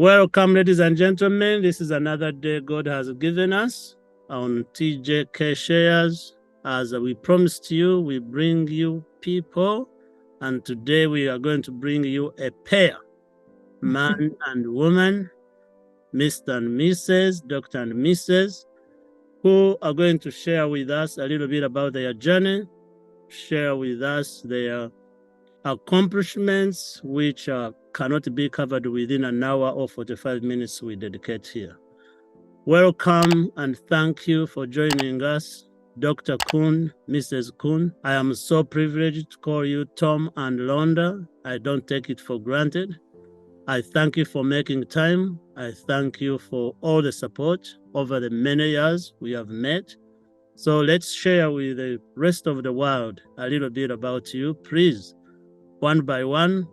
Welcome, ladies and gentlemen. This is another day God has given us on TJKshares. As we promised you, we bring you people, and today we are going to bring you a pair, man and woman, Mr. and Mrs., Dr. and Mrs., who are going to share with us a little bit about their journey, share with us their accomplishments, which cannot be covered within an hour or 45 minutes we dedicate here. Welcome and thank you for joining us, Dr. Coon, Mrs. Coon. I am so privileged to call you Tom and Rhonda. I don't take it for granted. I thank you for making time. I thank you for all the support over the many years we have met. So let's share with the rest of the world a little bit about you, please. One by one,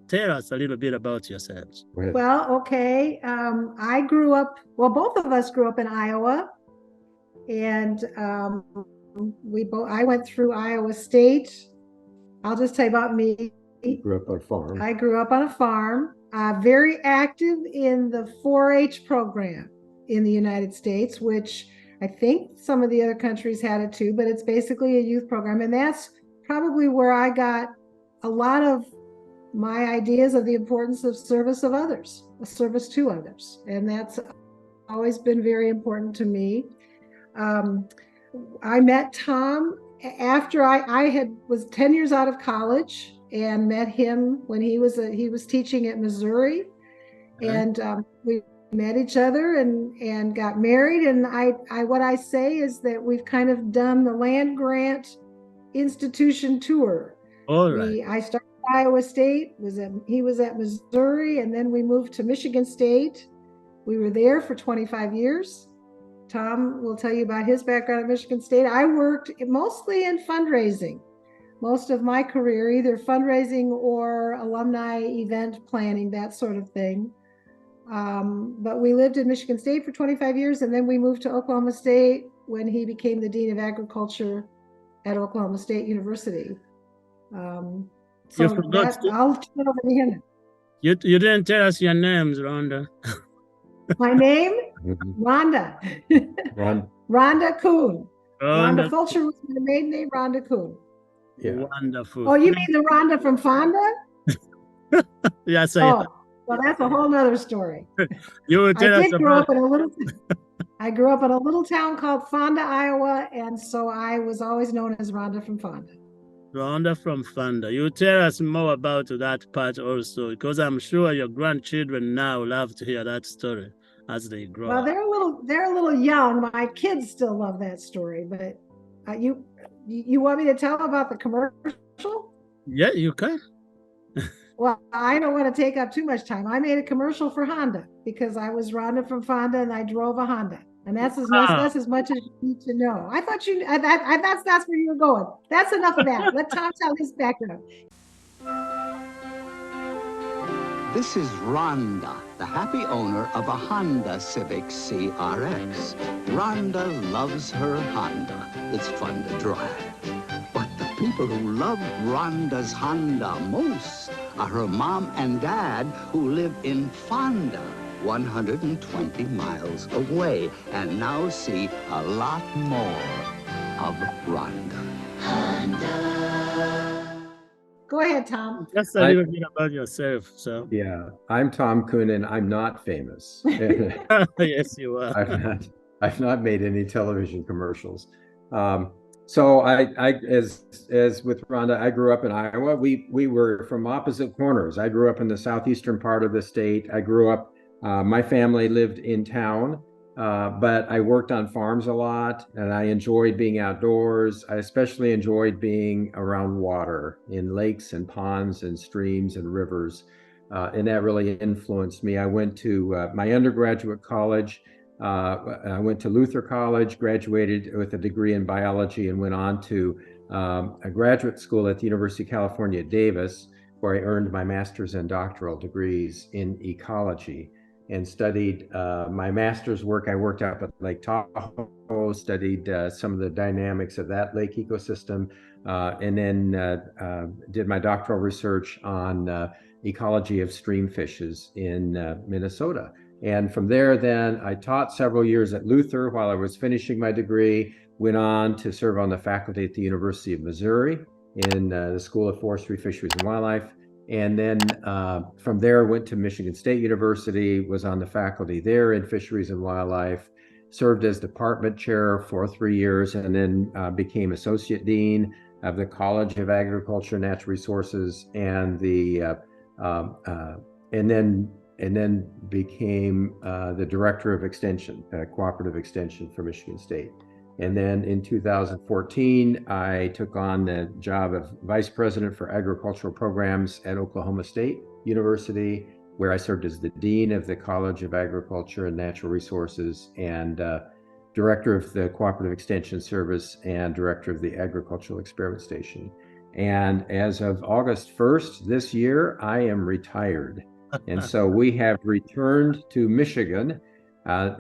tell us a little bit about yourselves. Well, okay. I grew up, well, both of us grew up in Iowa, and I went through Iowa State. I'll just tell you about me. Grew up on a farm. I grew up on a farm, very active in the 4-H program in the United States, which I think some of the other countries had it too, but it's basically a youth program. And that's probably where I got a lot of my ideas of the importance of service of others, a service to others. And that's always been very important to me. I met Tom after I was 10 years out of college, and met him when he was teaching at Missouri. Okay. And we met each other and got married. And what I say is that we've kind of done the land grant institution tour. All right. I started at Iowa State, he was at Missouri, and then we moved to Michigan State. We were there for 25 years. Tom will tell you about his background at Michigan State. I worked mostly in fundraising, most of my career, either fundraising or alumni event planning, that sort of thing. But we lived in Michigan State for 25 years, and then we moved to Oklahoma State when he became the Dean of Agriculture at Oklahoma State University. So I'll turn it over to him. You didn't tell us your names, Rhonda. My name? Rhonda. Rhonda Coon. Rhonda Fulcher was my maiden name, Rhonda Coon. Yeah. Wonderful. Oh, you mean the Rhonda from Fonda? Yes, I am. Well, that's a whole nother story. You will tell us about... I grew up in a little town called Fonda, Iowa, and so I was always known as Rhonda from Fonda. Rhonda from Fonda. You tell us more about that part also, because I'm sure your grandchildren now love to hear that story as they grow up. Well, they're a little young. My kids still love that story, but you want me to tell about the commercial? Yeah, you can. Well, I don't want to take up too much time. I made a commercial for Honda because I was Rhonda from Fonda and I drove a Honda. And that's as much as you need to know. I thought that's where you were going. That's enough of that. Let Tom tell his background. This is Rhonda, the happy owner of a Honda Civic CRX. Rhonda loves her Honda. It's fun to drive. But the people who love Rhonda's Honda most are her mom and dad who live in Fonda, 120 miles away, and now see a lot more of Rhonda. Go ahead, Tom. Just a little bit about yourself. So yeah, I'm Tom Coon, and I'm not famous. Yes, you are. I've not made any television commercials. So as with Rhonda, I grew up in Iowa. We were from opposite corners. I grew up in the southeastern part of the state. I grew up. My family lived in town, but I worked on farms a lot, and I enjoyed being outdoors. I especially enjoyed being around water, in lakes and ponds and streams and rivers, and that really influenced me. I went to my undergraduate college. I went to Luther College, graduated with a degree in biology, and went on to a graduate school at the University of California, Davis, where I earned my master's and doctoral degrees in ecology. and studied my master's work. I worked out at Lake Tahoe, studied some of the dynamics of that lake ecosystem, and then did my doctoral research on ecology of stream fishes in Minnesota. And from there, then I taught several years at Luther while I was finishing my degree, went on to serve on the faculty at the University of Missouri in the School of Forestry, Fisheries, and Wildlife. And then from there, went to Michigan State University, was on the faculty there in Fisheries and Wildlife, served as department chair for 3 years, and then became associate dean of the College of Agriculture and Natural Resources, and then became the director of extension, cooperative extension for Michigan State. And then in 2014, I took on the job of vice president for agricultural programs at Oklahoma State University, where I served as the dean of the College of Agriculture and Natural Resources, and director of the Cooperative Extension Service, and director of the Agricultural Experiment Station. And as of August 1st this year, I am retired. And so we have returned to Michigan.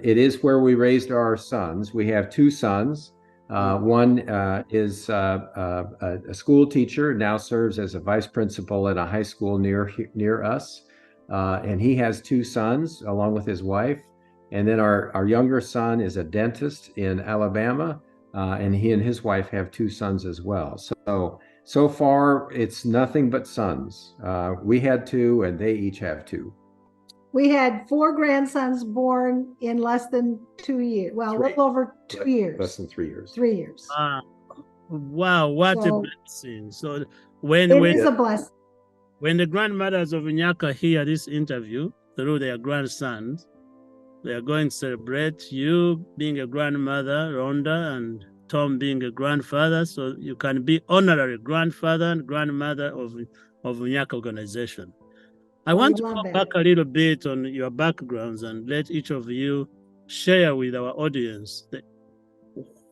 It is where we raised our sons. We have 2 sons. One is a school teacher, now serves as a vice principal at a high school near us. And he has 2 sons along with his wife. And then our younger son is a dentist in Alabama, and he and his wife have 2 sons as well. So far, it's nothing but sons. We had 2, and they each have 2. We had 4 grandsons born in less than 2 years. Well, a little over 2 years. Less than 3 years. 3 years. Wow, what a blessing. So when it is a blessing. When the grandmothers of Unyaka hear this interview through their grandsons, they are going to celebrate you being a grandmother, Rhonda, and Tom being a grandfather. So you can be honorary grandfather and grandmother of Unyaka organization. I want to go back a little bit on your backgrounds and let each of you share with our audience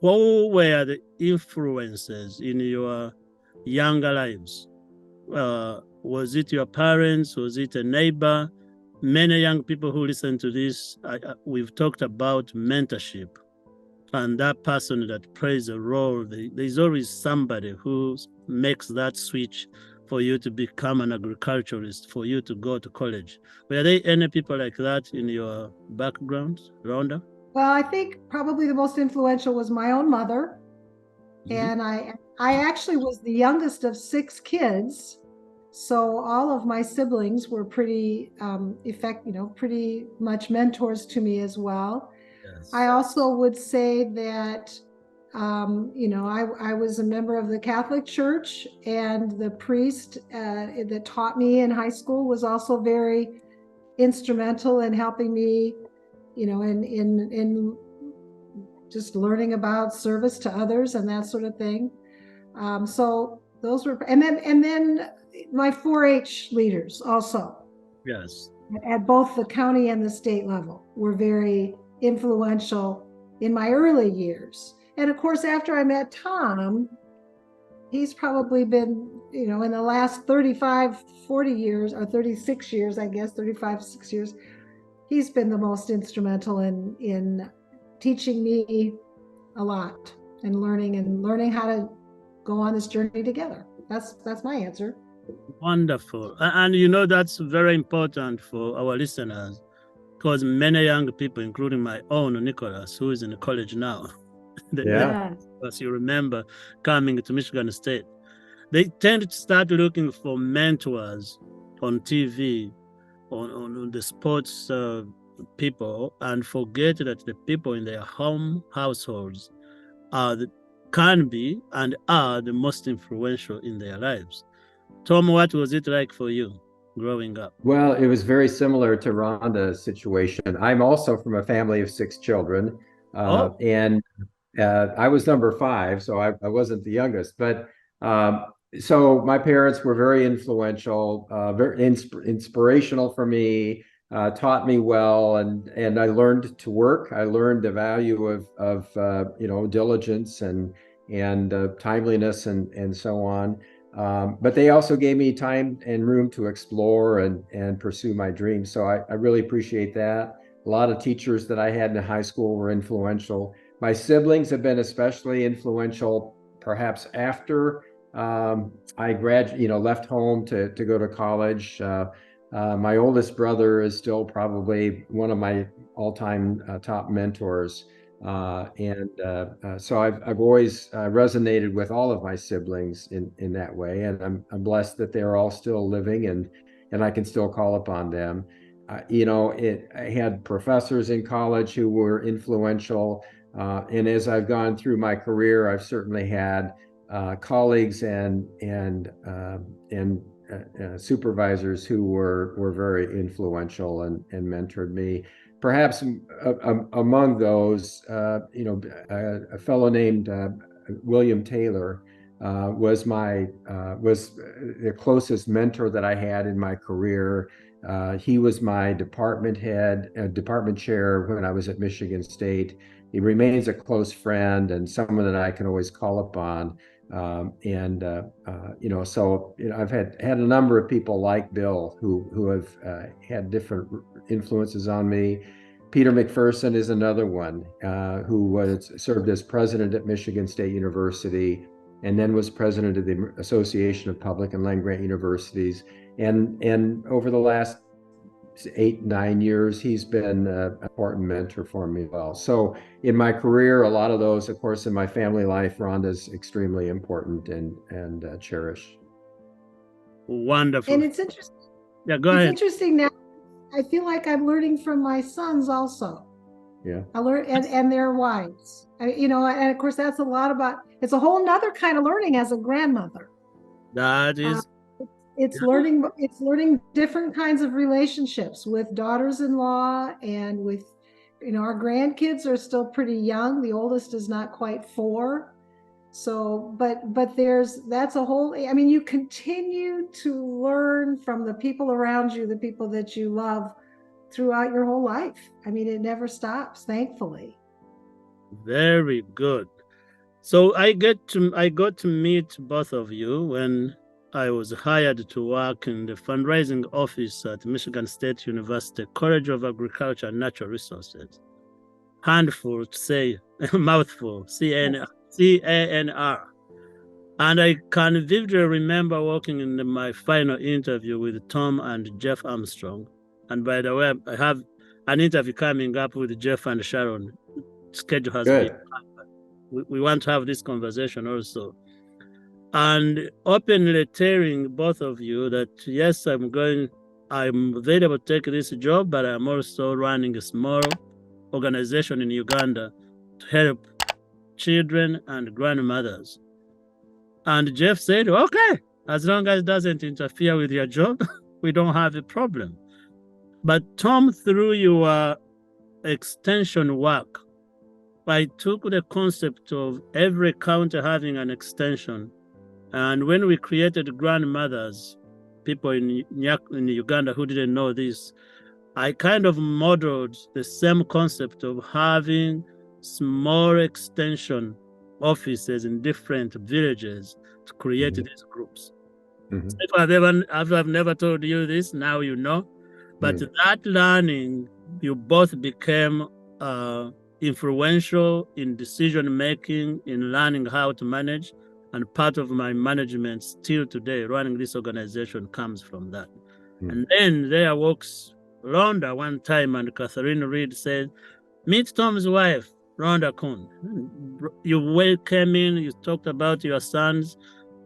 who were the influences in your younger lives. Was it your parents? Was it a neighbor? Many young people who listen to this, we've talked about mentorship, and that person that plays a role. There's always somebody who makes that switch for you to become an agriculturalist, for you to go to college. Were there any people like that in your background, Rhonda? Well, I think probably the most influential was my own mother. And I actually was the youngest of 6 kids. So all of my siblings were pretty pretty much mentors to me as well. Yes. I also would say that I was a member of the Catholic Church, and the priest that taught me in high school was also very instrumental in helping me, in just learning about service to others and that sort of thing. So those were, and then my 4-H leaders also. Yes. At both the county and the state level were very influential in my early years. And of course, after I met Tom, he's probably been, in the last 35, 40 years, or 36 years, I guess, 35, 6 years, he's been the most instrumental in teaching me a lot and learning how to go on this journey together. That's my answer. Wonderful. And that's very important for our listeners, because many young people, including my own Nicholas, who is in college now, as you remember, coming to Michigan State, they tend to start looking for mentors on TV, on the sports people, and forget that the people in their households can be and are the most influential in their lives. Tom, what was it like for you growing up? Well, it was very similar to Rhonda's situation. I'm also from a family of 6 children, and I was number 5, so I wasn't the youngest. But so my parents were very influential, very inspirational for me, taught me well, and I learned to work. I learned the value of diligence and timeliness and so on. But they also gave me time and room to explore and pursue my dreams. So I really appreciate that. A lot of teachers that I had in high school were influential. My siblings have been especially influential, perhaps after I left home to go to college. My oldest brother is still probably one of my all-time top mentors. So I've always resonated with all of my siblings in that way, and I'm blessed that they're all still living and I can still call upon them. I had professors in college who were influential, and as I've gone through my career, I've certainly had colleagues and supervisors who were very influential and mentored me. Perhaps among those, a fellow named William Taylor was the closest mentor that I had in my career. He was my department chair when I was at Michigan State. He remains a close friend and someone that I can always call upon. I've had a number of people like Bill who have had different influences on me. Peter McPherson is another one who served as president at Michigan State University and then was president of the Association of Public and Land-Grant Universities. And over the last 8-9 years, he's been an important mentor for me as well. So in my career, a lot of those, of course, in my family life, Rhonda is extremely important and cherished. Wonderful. And it's interesting. Yeah, go ahead. It's interesting now. I feel like I'm learning from my sons also. Yeah. I learn and their wives. And of course that's it's a whole nother kind of learning as a grandmother. That is it's learning different kinds of relationships with daughters-in-law and with our grandkids are still pretty young. The oldest is not quite 4. So, but that's a whole, you continue to learn from the people around you, the people that you love throughout your whole life. It never stops, thankfully. very good. So I got to meet both of you when I was hired to work in the fundraising office at Michigan State University College of Agriculture and Natural Resources. Handful to say, mouthful, CANR. And I can vividly remember working in my final interview with Tom and Jeff Armstrong. And by the way, I have an interview coming up with Jeff and Sharon. Schedule has Good. been. We want to have this conversation also. And openly telling both of you that, yes, I'm available to take this job, but I'm also running a small organization in Uganda to help children and grandmothers. And Jeff said, okay, as long as it doesn't interfere with your job, we don't have a problem. But Tom, through your extension work, I took the concept of every county having an extension. And when we created grandmothers, people in Uganda who didn't know this, I kind of modeled the same concept of having small extension offices in different villages to create these groups. Mm-hmm. So if I've never told you this, now you know. But that learning, you both became influential in decision making, in learning how to manage, and part of my management still today, running this organization, comes from that. And then there walks Rhonda one time, and Catherine Reed said, meet Tom's wife, Rhonda Coon. You came in, you talked about your sons,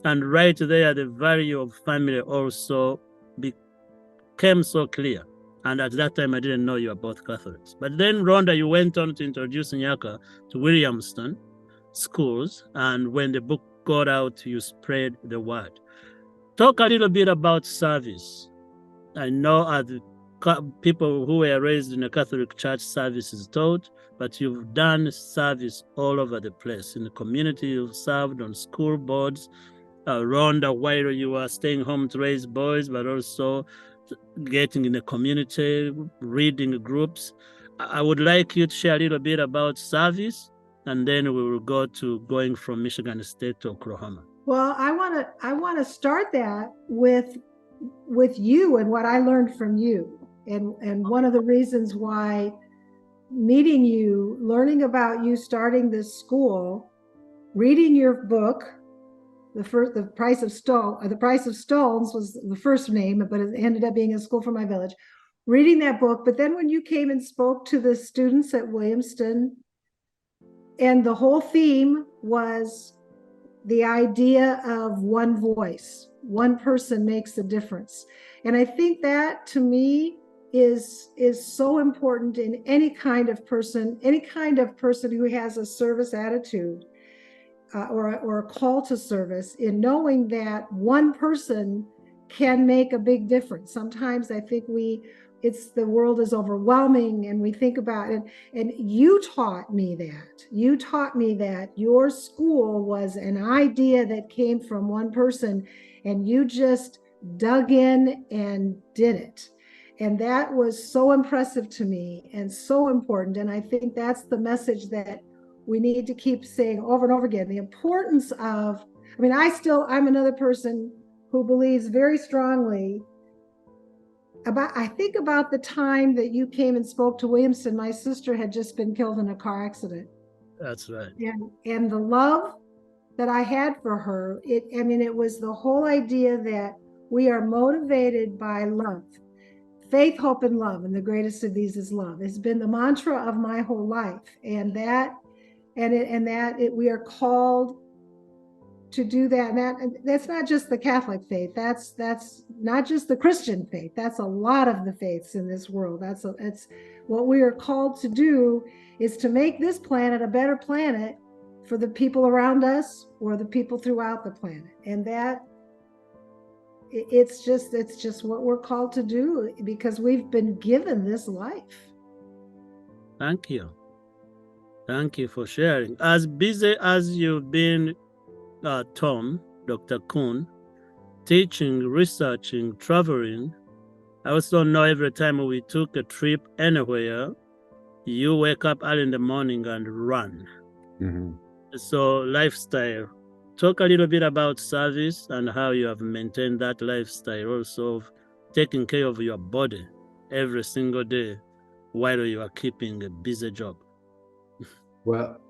and right there, the value of family also became so clear. And at that time, I didn't know you were both Catholics. But then, Rhonda, you went on to introduce Nyaka to Williamston schools, and when the book got out, you spread the word. Talk a little bit about service. I know as people who were raised in a Catholic church, service is taught, but you've done service all over the place. In the community, you've served on school boards, Rhonda, while you were staying home to raise boys, but also getting in the community, reading groups. I would like you to share a little bit about service, and then we will go to going from Michigan State to Oklahoma. Well, I want to start that with you and what I learned from you. And one of the reasons why meeting you, learning about you starting this school, reading your book, the Price of Stones was the first name, but it ended up being a school for my village. Reading that book, but then when you came and spoke to the students at Williamston, and the whole theme was the idea of one voice, one person makes a difference. And I think that to me is so important in any kind of person who has a service attitude or a call to service, in knowing that one person can make a big difference. Sometimes I think the world is overwhelming, and we think about it. And you taught me that your school was an idea that came from one person, and you just dug in and did it. And that was so impressive to me and so important. And I think that's the message that we need to keep saying over and over again, the importance of, I'm another person who believes very strongly I think about the time that you came and spoke to Williamston. My sister had just been killed in a car accident. That's right. And the love that I had for her, it was the whole idea that we are motivated by love. Faith, hope, and love. And the greatest of these is love. It's been the mantra of my whole life. And we are called to do that. And that's not just the Catholic faith. That's not just the Christian faith. That's a lot of the faiths in this world. That's what we are called to do, is to make this planet a better planet for the people around us or the people throughout the planet. And that it's just what we're called to do, because we've been given this life. Thank you. Thank you for sharing. As busy as you've been, Tom, Dr. Coon, teaching, researching, traveling, I also know every time we took a trip anywhere, you wake up early in the morning and run. Mm-hmm. So lifestyle, talk a little bit about service and how you have maintained that lifestyle, also of taking care of your body every single day while you are keeping a busy job. Well,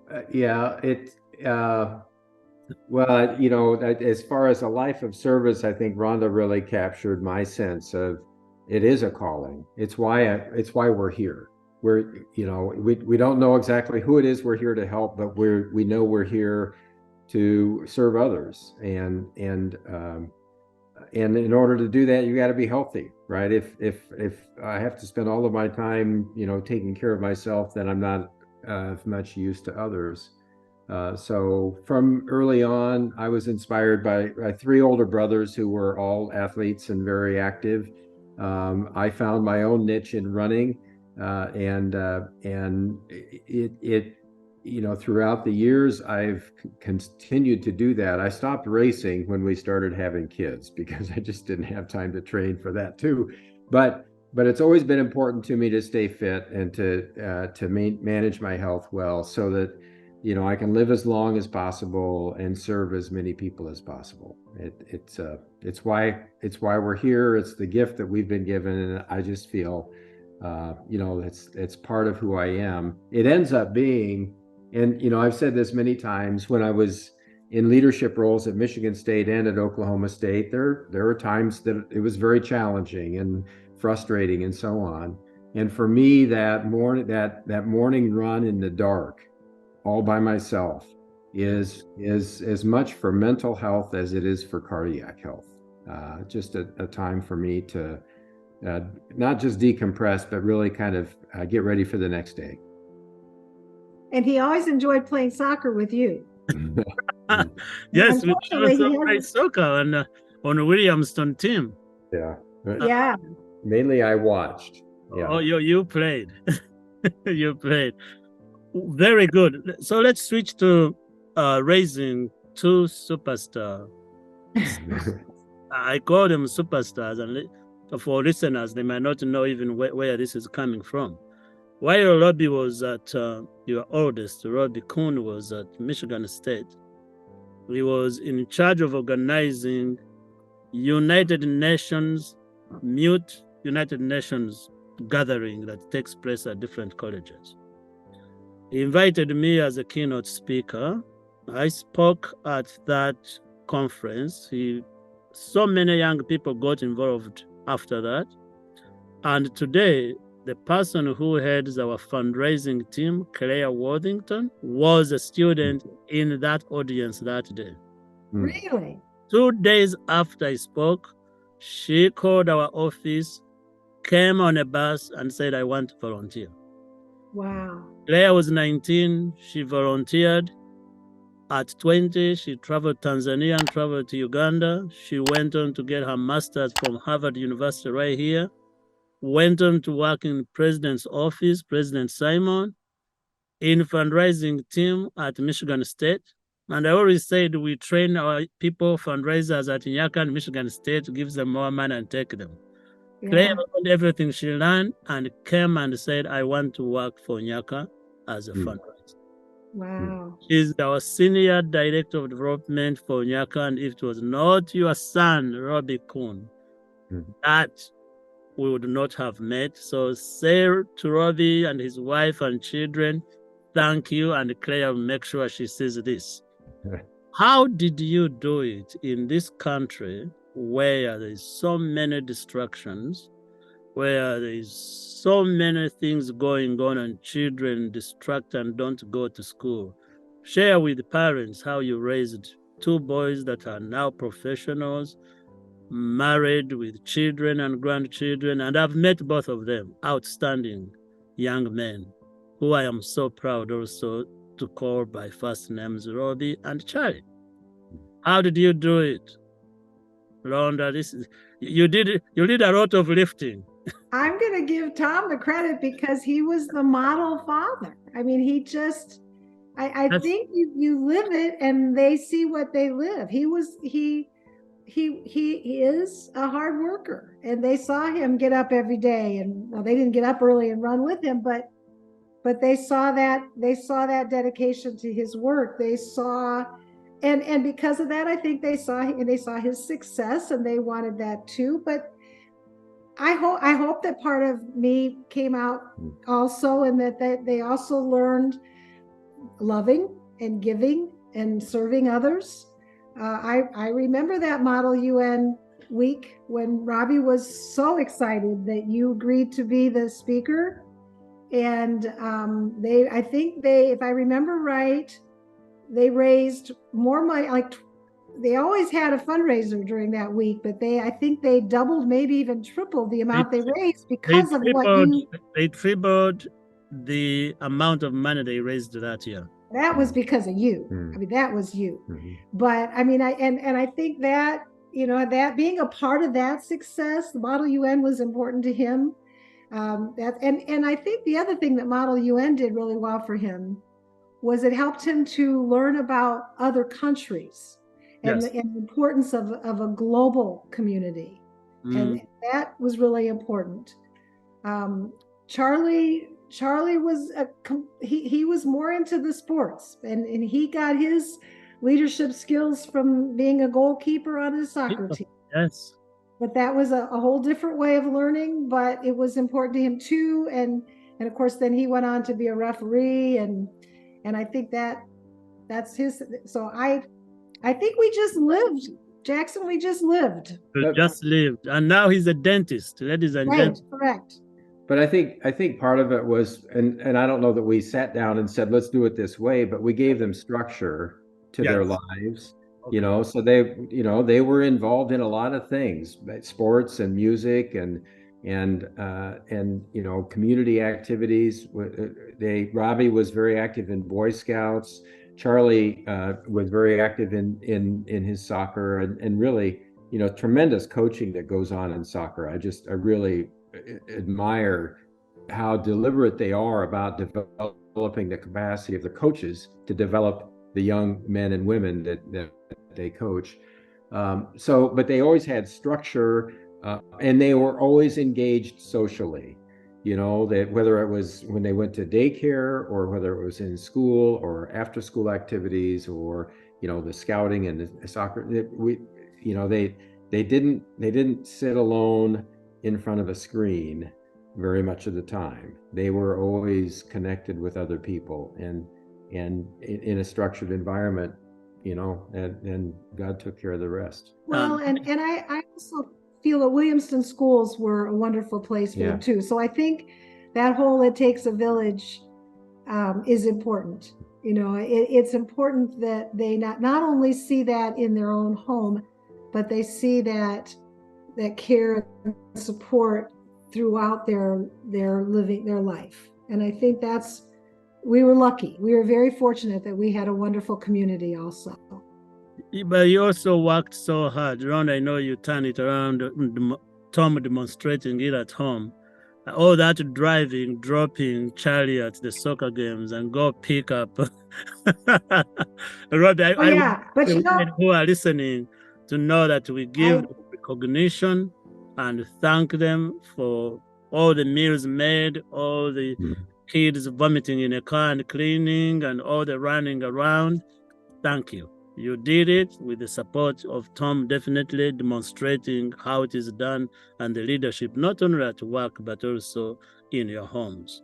as far as a life of service, I think Rhonda really captured my sense of it is a calling. It's why we're here. We don't know exactly who it is we're here to help, but we know we're here to serve others. And in order to do that, you got to be healthy, right? If I have to spend all of my time, taking care of myself, then I'm not of much use to others. So from early on, I was inspired by three older brothers who were all athletes and very active. I found my own niche in running, and throughout the years, I've continued to do that. I stopped racing when we started having kids because I just didn't have time to train for that too. But it's always been important to me to stay fit and to manage my health well, so that I can live as long as possible and serve as many people as possible. It's why we're here. It's the gift that we've been given, and I just feel it's part of who I am. It ends up being, and I've said this many times, when I was in leadership roles at Michigan State and at Oklahoma State, there were times that it was very challenging and frustrating and so on. And for me, that morning run in the dark, all by myself, is as much for mental health as it is for cardiac health. Just a time for me to not just decompress, but really kind of get ready for the next day. And he always enjoyed playing soccer with you. Yes, we played soccer on the Williamston team. Yeah. Yeah. Mainly I watched. Yeah. Oh, you played. You played. Very good. So let's switch to raising two superstars. I call them superstars, and for listeners, they might not know even where this is coming from. While Robbie was at your oldest, Robbie Coon was at Michigan State. He was in charge of organizing United Nations gathering that takes place at different colleges. He invited me as a keynote speaker. I spoke at that conference. So many young people got involved after that. And today, the person who heads our fundraising team, Claire Worthington, was a student in that audience that day. Really? 2 days after I spoke, she called our office, came on a bus, and said, I want to volunteer. Wow. Claire was 19. She volunteered. At 20, she traveled Tanzania and traveled to Uganda. She went on to get her master's from Harvard University right here. Went on to work in President's office, President Simon, in fundraising team at Michigan State. And I always said we train our people, fundraisers at Nyaka and Michigan State, gives them more money and take them. Yeah. Claire learned everything she learned and came and said, I want to work for Nyaka as a fundraiser. Wow. She's our senior director of development for Nyaka, and if it was not your son, Robbie Coon, that we would not have met. So say to Robbie and his wife and children, thank you, and Claire will make sure she sees this. How did you do it in this country where there's so many distractions, where there's so many things going on and children distract and don't go to school? Share with the parents how you raised 2 boys that are now professionals, married with children and grandchildren, and I've met both of them, outstanding young men who I am so proud also to call by first names, Robbie and Charlie. How did you do it, Rhonda? You did a lot of lifting. I'm going to give Tom the credit because he was the model father. I mean, he just, I think you live it and they see what they live. He is a hard worker, and they saw him get up every day, and well, they didn't get up early and run with him, but they saw that dedication to his work. They saw, and because of that, I think they saw his success and they wanted that too. But I hope that part of me came out also, and that they also learned loving and giving and serving others. I remember that Model UN week when Robbie was so excited that you agreed to be the speaker. And I think if I remember right, they raised more money. Like, they always had a fundraiser during that week, but I think they doubled, maybe even tripled the amount they raised because of what you. They tripled the amount of money they raised that year. That was because of you. I mean, that was you. But I mean, I think that, that being a part of that success, the Model UN was important to him. And I think the other thing that Model UN did really well for him was it helped him to learn about other countries and the importance of a global community. And that was really important. Charlie was he was more into the sports, and he got his leadership skills from being a goalkeeper on his soccer team. Yes. But that was a whole different way of learning, but it was important to him too. And of course, then he went on to be a referee, and I think that's his. So I think we just lived, Jackson. We just lived. And now he's a dentist, ladies and gentlemen. Correct. But I think part of it was, and I don't know that we sat down and said, let's do it this way, but we gave them structure to their lives. Okay. So they were involved in a lot of things, sports and music and community activities. Robbie was very active in Boy Scouts. Charlie was very active in his soccer, and really, tremendous coaching that goes on in soccer. I really admire how deliberate they are about developing the capacity of the coaches to develop the young men and women that they coach. But they always had structure, and they were always engaged socially. That whether it was when they went to daycare, or whether it was in school or after school activities, or the scouting and the soccer. They didn't sit alone in front of a screen very much of the time. They were always connected with other people and in a structured environment, and God took care of the rest. Well, and I also feel that Williamston schools were a wonderful place for them too. So I think that whole "it takes a village" is important. It's important that they not only see that in their own home, but they see that care and support throughout their life. And I think we were lucky. We were very fortunate that we had a wonderful community also. But you also worked so hard. Rhonda, I know you turned it around, Tom demonstrating it at home. All that driving, dropping Charlie at the soccer games and go pick up. Rhonda, But who are listening to know that we give recognition and thank them for all the meals made, all the kids vomiting in a car and cleaning, and all the running around. Thank you. You did it with the support of Tom, definitely demonstrating how it is done and the leadership, not only at work, but also in your homes.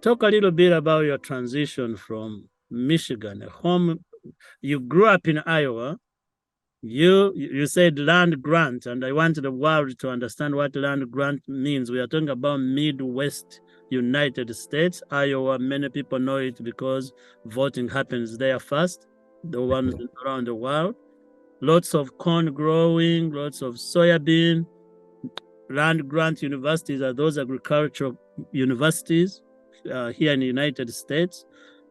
Talk a little bit about your transition from Michigan, a home. You grew up in Iowa. You said land grant, and I want the world to understand what land grant means. We are talking about Midwest United States. Iowa, many people know it because voting happens there first, the ones around the world. Lots of corn growing, lots of soybean. Land grant universities are those agricultural universities here in the United States.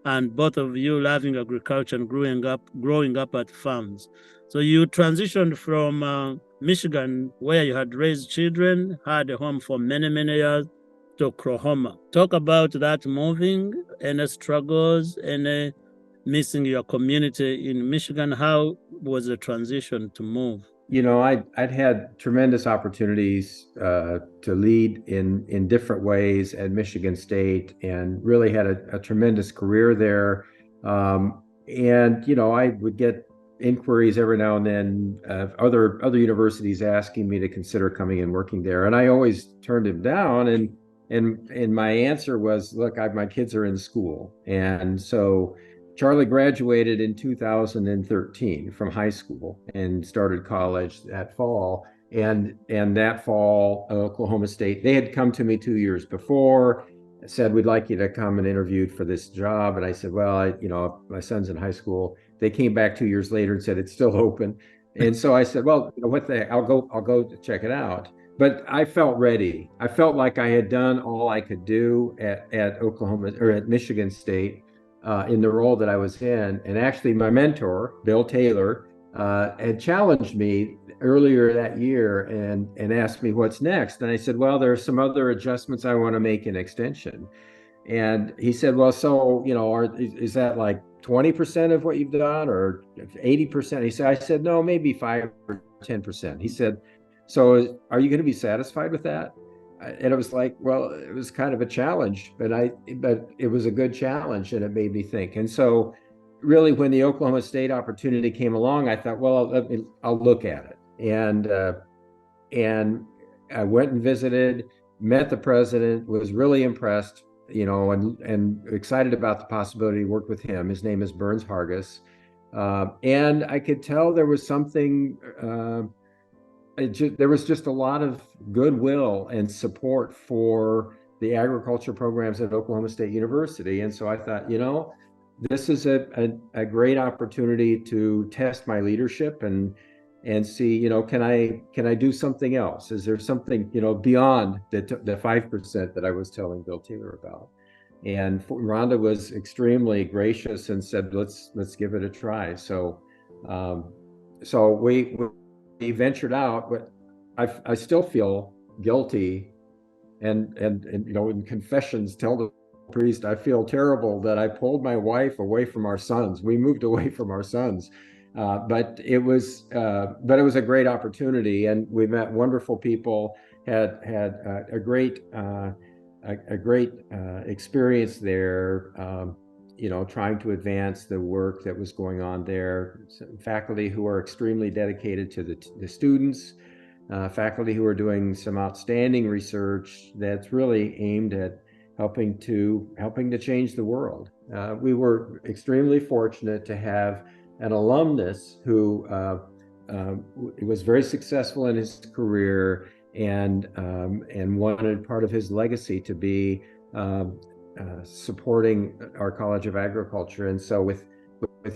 And both of you loving agriculture and growing up at farms. So you transitioned from Michigan, where you had raised children, had a home for many, many years, to Oklahoma. Talk about that moving, any struggles, any missing your community in Michigan. How was the transition to move? I'd had tremendous opportunities to lead in different ways at Michigan State, and really had a tremendous career there. I would get inquiries every now and then of other universities asking me to consider coming and working there, and I always turned them down. And my answer was, look, my kids are in school, and so Charlie graduated in 2013 from high school and started college that fall. And that fall, Oklahoma State, they had come to me 2 years before, said, we'd like you to come and interview for this job. And I said, well, my son's in high school. They came back 2 years later and said, it's still open. And so I said, well, I'll go to check it out. But I felt ready. I felt like I had done all I could do at Oklahoma or at Michigan State. In the role that I was in. And actually my mentor, Bill Taylor, had challenged me earlier that year and asked me what's next. And I said, well, there are some other adjustments I want to make in extension. And he said, well, so, is that like 20% of what you've done or 80%? I said, no, maybe 5 or 10%. He said, so are you going to be satisfied with that? And it was like, well, it was kind of a challenge, but it was a good challenge, and it made me think. And so really when the Oklahoma State opportunity came along, I thought, well, I'll look at it. And I went and visited, met the president, was really impressed, and excited about the possibility to work with him. His name is Burns Hargis. And I could tell there was something, there was just a lot of goodwill and support for the agriculture programs at Oklahoma State University. And so I thought, this is a great opportunity to test my leadership and see, can I do something else? Is there something, beyond the 5% that I was telling Bill Taylor about? And Rhonda was extremely gracious and said, let's give it a try. So we ventured out, but I still feel guilty and in confessions tell the priest, I feel terrible that I pulled my wife away from our sons. We moved away from our sons, but it was a great opportunity, and we met wonderful people, had a great experience there, trying to advance the work that was going on there. Some faculty who are extremely dedicated to the students, faculty who are doing some outstanding research that's really aimed at helping to change the world. We were extremely fortunate to have an alumnus who was very successful in his career and wanted part of his legacy to be supporting our College of Agriculture. And so with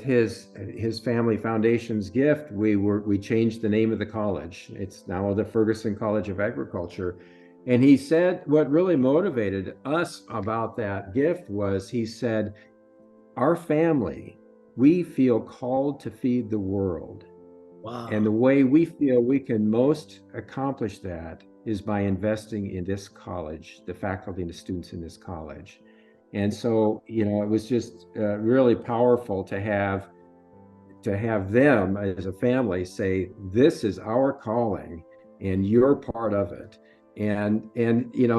his family foundation's gift, we changed the name of the college. It's now the Ferguson College of Agriculture. And he said what really motivated us about that gift was, he said, our family, we feel called to feed the world. Wow. And the way we feel we can most accomplish that is by investing in this college, the faculty and the students in this college. And so, it was just really powerful to have them as a family say, this is our calling and you're part of it. And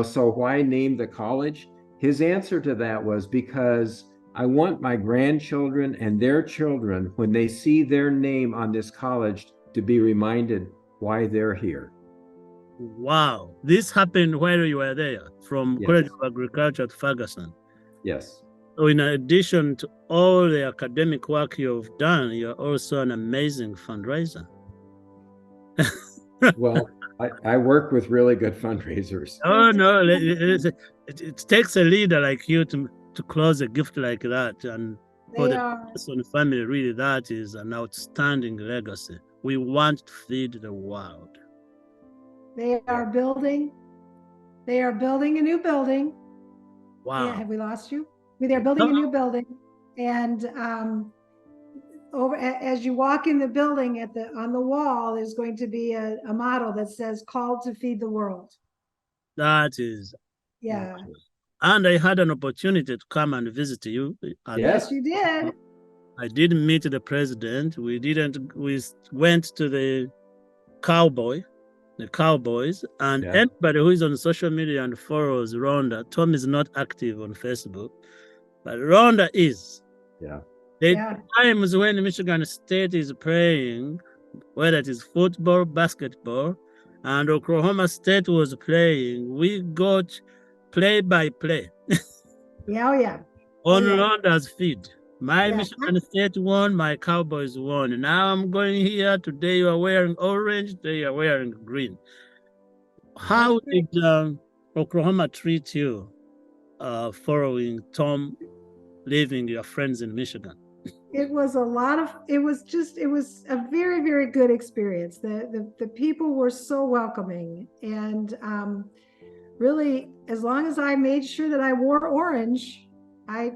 so why name the college? His answer to that was, because I want my grandchildren and their children, when they see their name on this college, to be reminded why they're here. Wow. This happened while you were there, from Yes. College of Agriculture at Ferguson. Yes. So in addition to all the academic work you've done, you're also an amazing fundraiser. Well, I work with really good fundraisers. Oh, no, it takes a leader like you to close a gift like that. And for They the are. person family, really, that is an outstanding legacy. We want to feed the world. They are building a new building. Wow. Yeah, have we lost you? They're building a new building, and over as you walk in the building, on the wall is going to be a motto that says "Called to feed the world." That is. Yeah. And I had an opportunity to come and visit you. Yes, you did. I did meet the president. We went to the Cowboys, and Yeah. anybody who is on social media and follows Rhonda, Tom is not active on Facebook, but Rhonda is. Yeah. The times when Michigan State is playing, whether it is football, basketball, and Oklahoma State was playing, we got play-by-play. Yeah. On yeah. Rhonda's feed. My Michigan State won, my Cowboys won. Now I'm going here. Today you are wearing orange, today you are wearing green. How did Oklahoma treat you following Tom leaving your friends in Michigan? It was a very, very good experience. The people were so welcoming, and really, as long as I made sure that I wore orange, I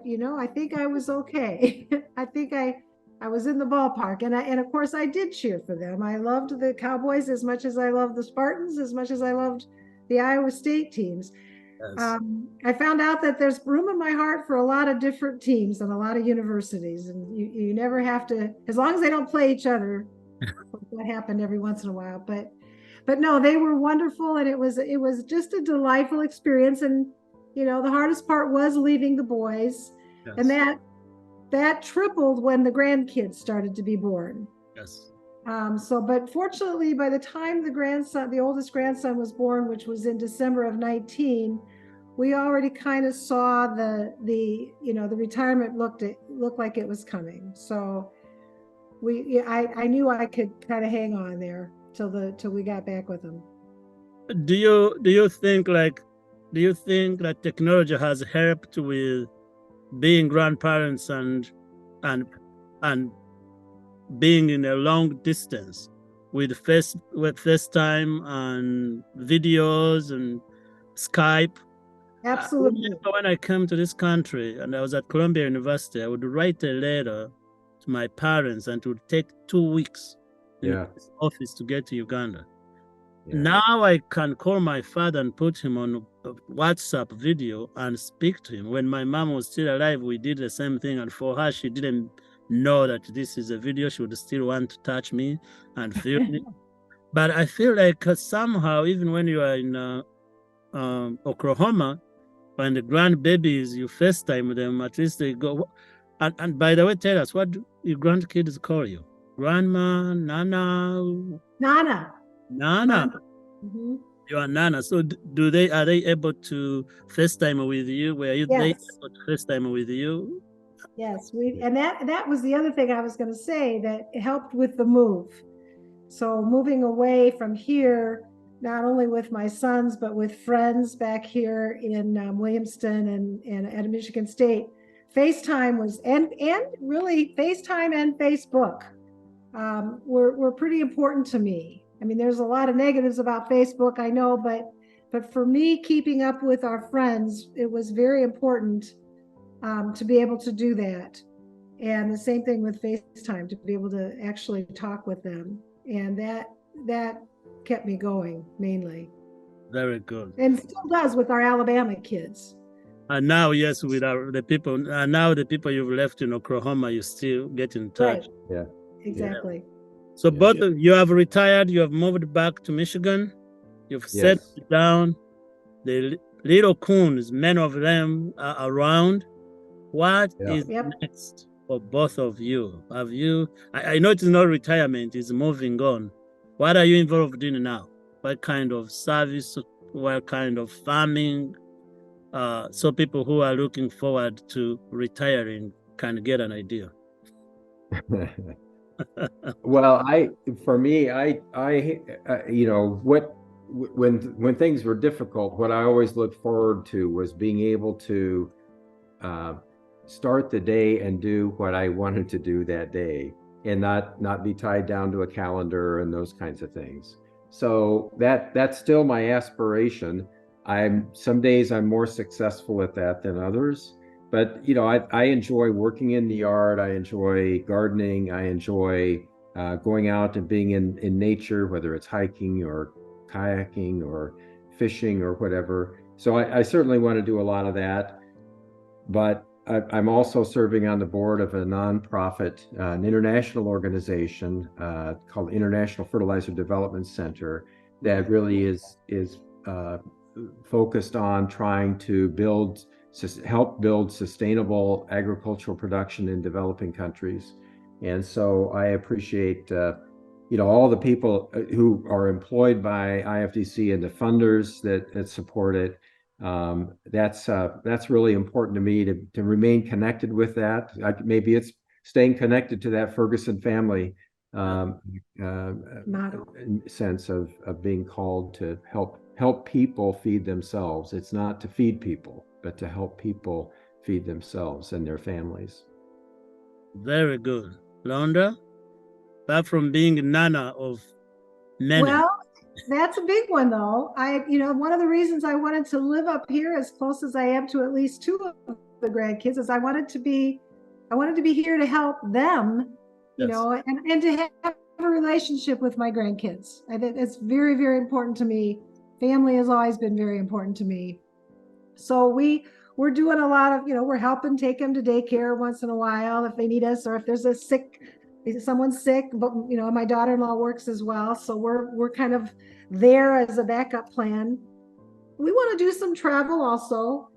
think I was okay. I think I was in the ballpark, and of course I did cheer for them. I loved the Cowboys as much as I loved the Spartans, as much as I loved the Iowa State teams. Yes. I found out that there's room in my heart for a lot of different teams and a lot of universities, and you never have to, as long as they don't play each other. That happened every once in a while, but no, they were wonderful, and it was just a delightful experience. And the hardest part was leaving the boys. Yes. And that tripled when the grandkids started to be born. Yes. But fortunately, by the time the oldest grandson was born, which was in December of 19, we already kind of saw the retirement looked like it was coming. So I knew I could kind of hang on there till we got back with them. Do you think that technology has helped with being grandparents and being in a long distance with FaceTime and videos and Skype? Absolutely. When I came to this country and I was at Columbia University, I would write a letter to my parents, and it would take 2 weeks in the office to get to Uganda. Yeah. Now I can call my father and put him on a WhatsApp video and speak to him. When my mom was still alive, we did the same thing. And for her, she didn't know that this is a video. She would still want to touch me and feel me. But I feel like somehow, even when you are in Oklahoma, when the grandbabies, you FaceTime them, at least they go. And by the way, tell us, what do your grandkids call you? Grandma, Nana, Nana. Nana. Mhm. You are Nana. So are they able to FaceTime with you? Were they Yes. able to FaceTime with you? Yes, and that was the other thing I was going to say, that it helped with the move. So moving away from here, not only with my sons, but with friends back here in Williamston and at Michigan State, FaceTime was, and really FaceTime and Facebook were pretty important to me. I mean, there's a lot of negatives about Facebook, I know, but for me, keeping up with our friends, it was very important to be able to do that. And the same thing with FaceTime, to be able to actually talk with them. And that kept me going mainly. Very good. And still does with our Alabama kids. And now, yes, with the people, now the people you've left in Oklahoma, you still get in touch. Right. Yeah. Exactly. So Yeah. both of you have retired, you have moved back to Michigan, you've settled Yes. down. The little Coons, many of them are around. What is Yep. next for both of you? Have you, I know it's not retirement, it's moving on. What are you involved in now? What kind of service, what kind of farming? So people who are looking forward to retiring can get an idea. Well, for me, you know, when things were difficult, what I always looked forward to was being able to start the day and do what I wanted to do that day, and not be tied down to a calendar and those kinds of things. So that's still my aspiration. Some days I'm more successful at that than others. But you know, I enjoy working in the yard. I enjoy gardening. I enjoy going out and being in nature, whether it's hiking or kayaking or fishing or whatever. So I certainly want to do a lot of that. But I'm also serving on the board of a nonprofit, an international organization called International Fertilizer Development Center that really is focused on trying to help build sustainable agricultural production in developing countries. And so I appreciate you know, all the people who are employed by IFDC and the funders that support it. That's really important to me to remain connected with that. Maybe it's staying connected to that Ferguson family sense of being called to help people feed themselves. It's not to feed people, but to help people feed themselves and their families. Very good. Rhonda, apart from being Nana of many. Well, that's a big one though. You know, one of the reasons I wanted to live up here as close as I am to at least two of the grandkids is I wanted to be here to help them, you know, and to have a relationship with my grandkids. I think it's very, very important to me. Family has always been very important to me. So we're doing a lot of, you know, we're helping take them to daycare once in a while if they need us, or if there's someone's sick, but you know, my daughter-in-law works as well. So we're kind of there as a backup plan. We want to do some travel also.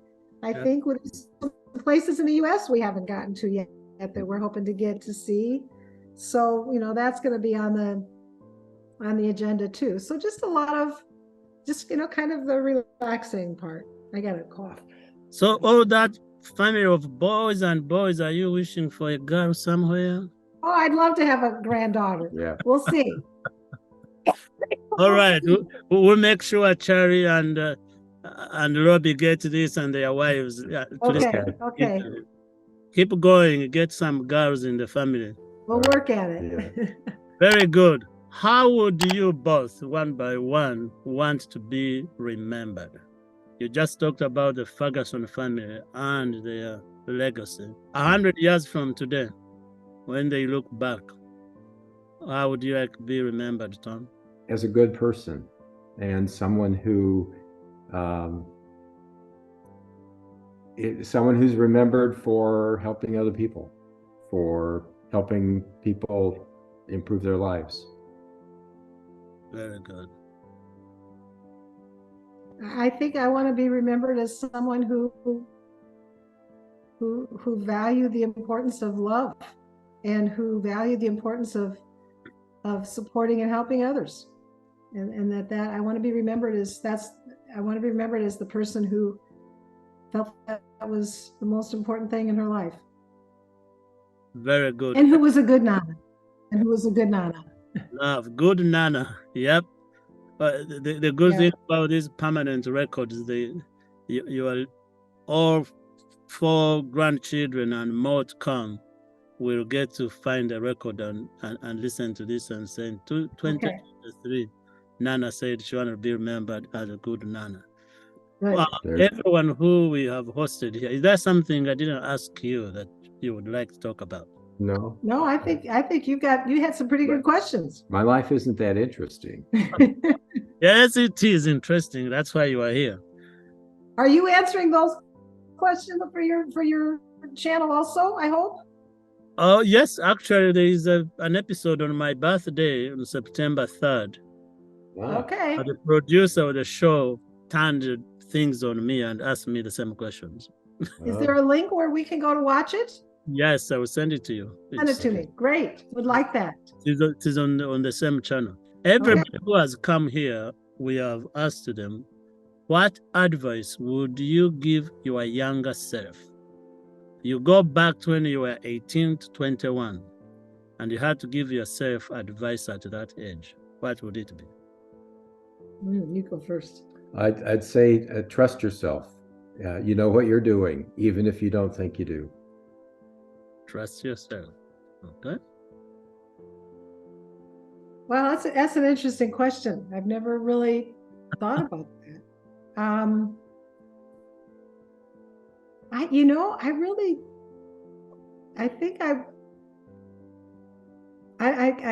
I think with some places in the US we haven't gotten to yet that we're hoping to get to see. So, you know, that's going to be on the agenda too. So just a lot of, you know, kind of the relaxing part. I got a cough. So all that family of boys, are you wishing for a girl somewhere? Oh, I'd love to have a granddaughter. Yeah. We'll see. All right. We'll make sure Cherry and Robbie get this and their wives. Okay. Keep going. Get some girls in the family. We'll work at it. Yeah. Very good. How would you both, one by one, want to be remembered? You just talked about the Ferguson family and their legacy. 100 years from today, when they look back, how would you like to be remembered, Tom? As a good person and someone who someone who's remembered for helping other people, for helping people improve their lives. Very good. I think I want to be remembered as someone who who value the importance of love and who value the importance of supporting and helping others. And that I want to be remembered as the person who felt that was the most important thing in her life. Very good. And who was a good nana. Love, good nana. Yep. But the good thing about these permanent records, you are all 4 grandchildren and more to come will get to find a record and listen to this and say, 2023, Nana said she wanted to be remembered as a good nana. Right. Well, everyone who we have hosted here, is there something I didn't ask you that you would like to talk about? No, I think you had some pretty good questions. My life isn't that interesting. Yes, it is interesting. That's why you are here. Are you answering those questions for your channel also, I hope? Oh, yes. Actually, there is an episode on my birthday on September 3rd. Wow. Okay. The producer of the show turned things on me and asked me the same questions. Is there a link where we can go to watch it? Yes, I will send it to you. Send it to me. Great. Would like that. It is on the same channel. Everybody who has come here, we have asked them, what advice would you give your younger self? You go back to when you were 18 to 21, and you had to give yourself advice at that age. What would it be? You go first. I'd say trust yourself. You know what you're doing, even if you don't think you do. Trust yourself. Okay. Well, that's an interesting question. I've never really thought about that. I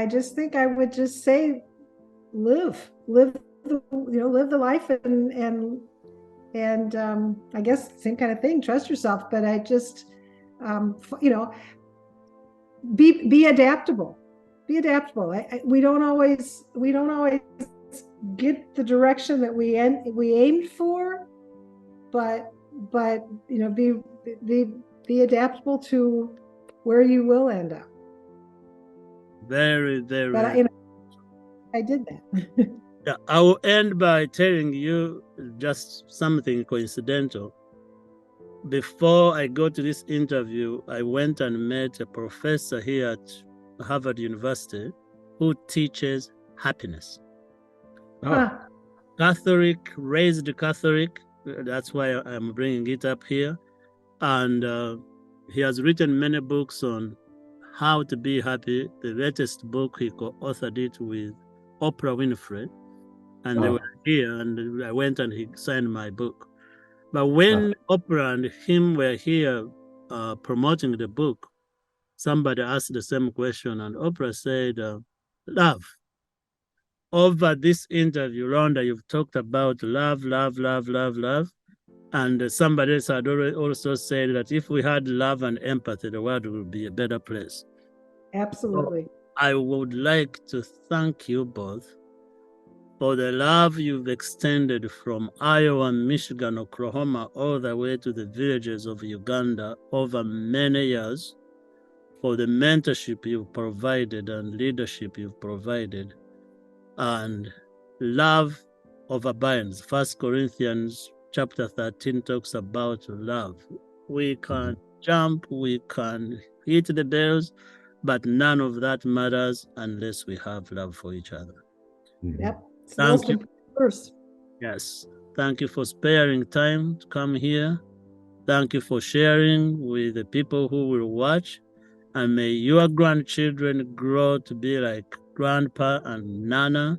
just think I would just say, live the life and I guess same kind of thing, trust yourself, but I just, be adaptable. Be adaptable. We don't always get the direction that we aimed for, but be adaptable to where you will end up. Very, very. But I did that. Yeah, I will end by telling you just something coincidental. Before I go to this interview, I went and met a professor here at Harvard University who teaches happiness. Catholic, raised Catholic. That's why I'm bringing it up here. And he has written many books on how to be happy. The latest book, he co-authored it with Oprah Winfrey. And they were here, and I went and he signed my book. But when Oprah and him were here promoting the book, somebody asked the same question, and Oprah said, love. Over this interview, Rhonda, you've talked about love, love, love, love, love. And somebody else had also said that if we had love and empathy, the world would be a better place. Absolutely. So I would like to thank you both for the love you've extended from Iowa, Michigan, Oklahoma, all the way to the villages of Uganda over many years, for the mentorship you've provided and leadership you've provided, and love overbinds. 1 Corinthians chapter 13 talks about love. We can jump, we can hit the bells, but none of that matters unless we have love for each other. Yep. Thank you. First. Yes. Thank you for sparing time to come here. Thank you for sharing with the people who will watch. And may your grandchildren grow to be like Grandpa and Nana.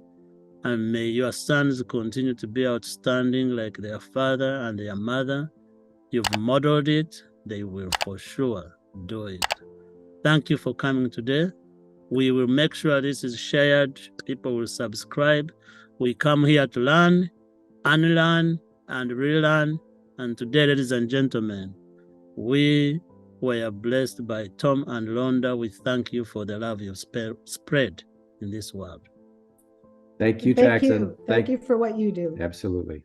And may your sons continue to be outstanding like their father and their mother. You've modeled it. They will for sure do it. Thank you for coming today. We will make sure this is shared. People will subscribe. We come here to learn, unlearn, and relearn. And today, ladies and gentlemen, we were blessed by Tom and Rhonda. We thank you for the love you've spread in this world. Thank you, Jackson. Thank you for what you do. Absolutely.